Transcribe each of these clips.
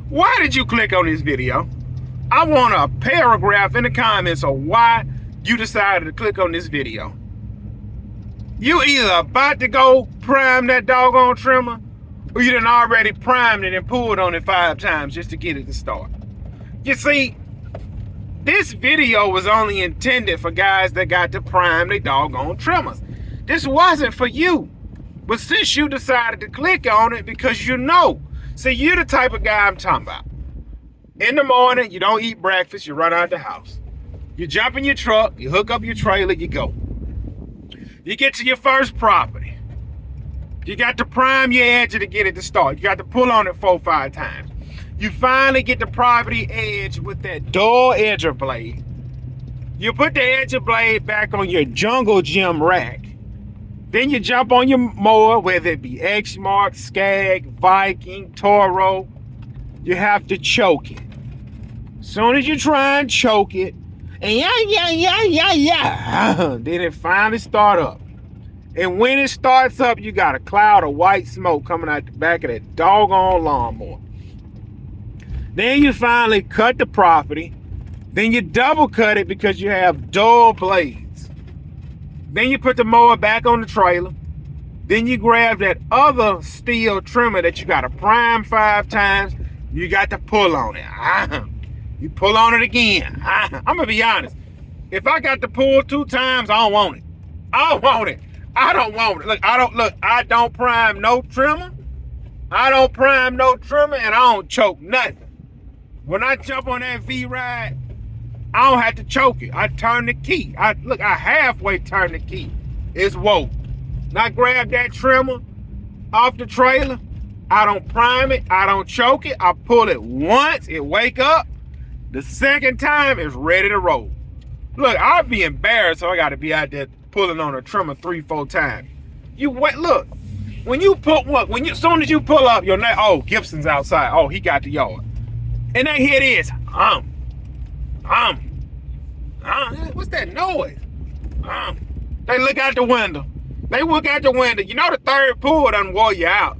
Why did you click on this video? I want a paragraph in the comments of why you decided to click on this video. You either about to go prime that doggone trimmer, or you done already primed it and pulled on it 5 times just to get it to start. You see, this video was only intended for guys that got to prime their doggone trimmers. This wasn't for you. But since you decided to click on it because you know, see, you're the type of guy I'm talking about. In the morning, you don't eat breakfast, you run out the house. You jump in your truck, you hook up your trailer, you go. You get to your first property. You got to prime your edge to get it to start. You got to pull on it 4 or 5 times. You finally get the property edge with that dull edger blade. You put the edger blade back on your jungle gym rack. Then you jump on your mower, whether it be Exmark, Skag, Viking, Toro. You have to choke it. Soon as you try and choke it, and then it finally start up. And when it starts up, you got a cloud of white smoke coming out the back of that doggone lawnmower. Then you finally cut the property. Then you double cut it because you have dull blades. Then you put the mower back on the trailer. Then you grab that other steel trimmer that you got to prime 5 times. You got to pull on it. You pull on it again. I'm going to be honest. If I got to pull 2 times, I don't want it. I don't want it. I don't want it. I don't prime no trimmer. I don't prime no trimmer, and I don't choke nothing. When I jump on that V-Ride, I don't have to choke it. I turn the key. I halfway turn the key. It's woke. Now I grab that trimmer off the trailer. I don't prime it. I don't choke it. I pull it once. It wake up. The second time, it's ready to roll. Look, I'd be embarrassed, so I got to be out there pulling on a trimmer 3 or 4 times. You wait. Look, when you pull, as soon as you pull up, your name. Oh, Gibson's outside. Oh, he got the yard. And then here it is. What's that noise? They look out the window. They look out the window. You know the third pull done wore you out.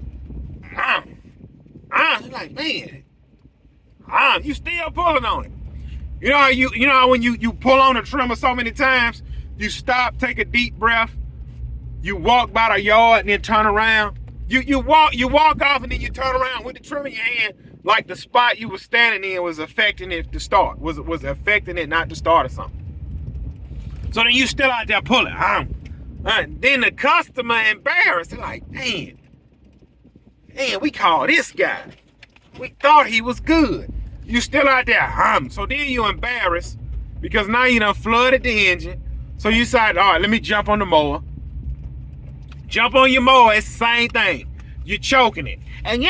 They're like, man, you still pulling on it. You know how when you pull on a trimmer so many times, you stop, take a deep breath, you walk by the yard and then turn around. You walk off and then you turn around with the trimmer in your hand, like the spot you were standing in was affecting it to start, was affecting it not to start or something. So then you still out there pulling. Then the customer embarrassed. They're like, man, we called this guy. We thought he was good. You still out there, So then you embarrassed because now you done flooded the engine. So you decide, all right, let me jump on the mower. Jump on your mower, it's the same thing. You're choking it. And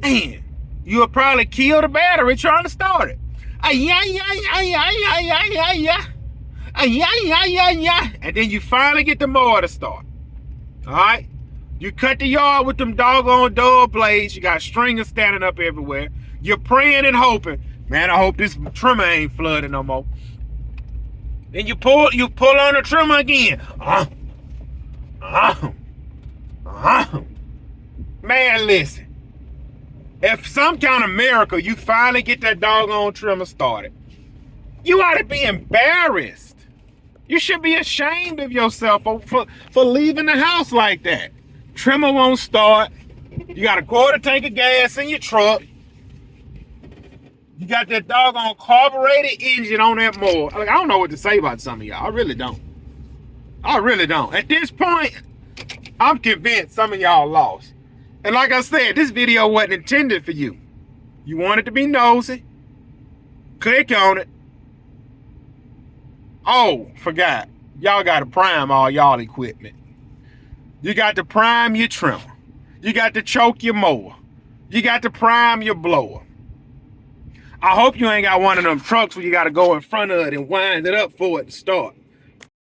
Man, you would probably kill the battery trying to start it. And then you finally get the mower to start. All right? You cut the yard with them doggone dull blades. You got stringers standing up everywhere. You're praying and hoping. Man, I hope this trimmer ain't flooded no more. Then you pull on the trimmer again. Man, listen. If some kind of miracle you finally get that doggone trimmer started, you ought to be embarrassed. You should be ashamed of yourself for leaving the house like that. Trimmer won't start. You got a 1/4 tank of gas in your truck. You got that doggone carbureted engine on that mower. I don't know what to say about some of y'all. I really don't. At this point, I'm convinced some of y'all lost. And like I said, this video wasn't intended for you. You wanted to be nosy. Click on it. Oh, forgot. Y'all got to prime all y'all equipment. You got to prime your trimmer. You got to choke your mower. You got to prime your blower. I hope you ain't got one of them trucks where you got to go in front of it and wind it up for it to start.